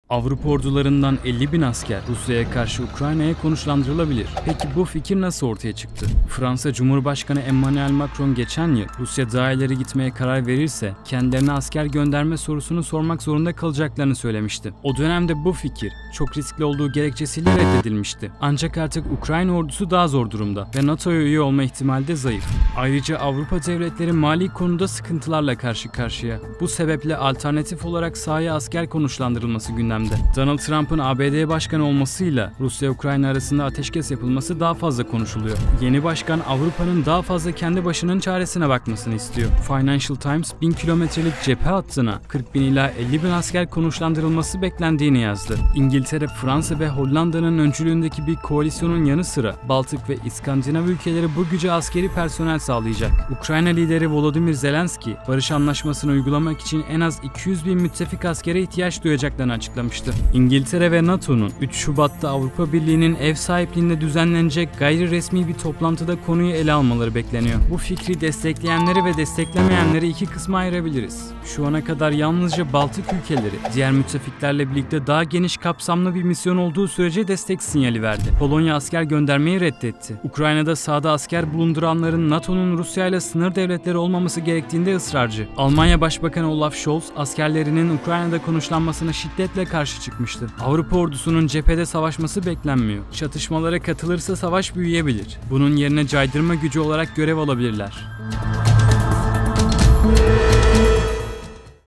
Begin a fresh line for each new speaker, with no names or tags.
Avrupa ordularından 50.000 asker Rusya'ya karşı Ukrayna'ya konuşlandırılabilir. Peki bu fikir nasıl ortaya çıktı? Fransa Cumhurbaşkanı Emmanuel Macron geçen yıl Rusya daha ileri gitmeye karar verirse kendilerine asker gönderme sorusunu sormak zorunda kalacaklarını söylemişti. O dönemde bu fikir çok riskli olduğu gerekçesiyle reddedilmişti. Ancak artık Ukrayna ordusu daha zor durumda ve NATO'ya üye olma ihtimali de zayıf. Ayrıca Avrupa devletleri mali konuda sıkıntılarla karşı karşıya. Bu sebeple alternatif olarak sahaya asker konuşlandırılması gündemde. Donald Trump'ın ABD başkanı olmasıyla Rusya-Ukrayna arasında ateşkes yapılması daha fazla konuşuluyor. Yeni başkan Avrupa'nın daha fazla kendi başının çaresine bakmasını istiyor. Financial Times 1000 kilometrelik cephe hattına 40.000 ila 50.000 asker konuşlandırılması beklendiğini yazdı. İngiltere, Fransa ve Hollanda'nın öncülüğündeki bir koalisyonun yanı sıra Baltık ve İskandinav ülkeleri bu güce askeri personel sağlayacak. Ukrayna lideri Volodymyr Zelenski, barış anlaşmasını uygulamak için en az 200.000 müttefik askere ihtiyaç duyacaklarını açıklamıştı. İngiltere ve NATO'nun 3 Şubat'ta Avrupa Birliği'nin ev sahipliğinde düzenlenecek gayri resmi bir toplantıda konuyu ele almaları bekleniyor. Bu fikri destekleyenleri ve desteklemeyenleri iki kısma ayırabiliriz. Şu ana kadar yalnızca Baltık ülkeleri, diğer müttefiklerle birlikte daha geniş kapsamlı bir misyon olduğu sürece destek sinyali verdi. Polonya asker göndermeyi reddetti. Ukrayna'da sahada asker bulunduranların NATO'nun Rusya ile sınır devletleri olmaması gerektiğinde ısrarcı. Almanya Başbakanı Olaf Scholz, askerlerinin Ukrayna'da konuşlanmasına şiddetle karşı çıkmıştı. Avrupa ordusunun cephede savaşması beklenmiyor. Çatışmalara katılırsa savaş büyüyebilir. Bunun yerine caydırma gücü olarak görev alabilirler.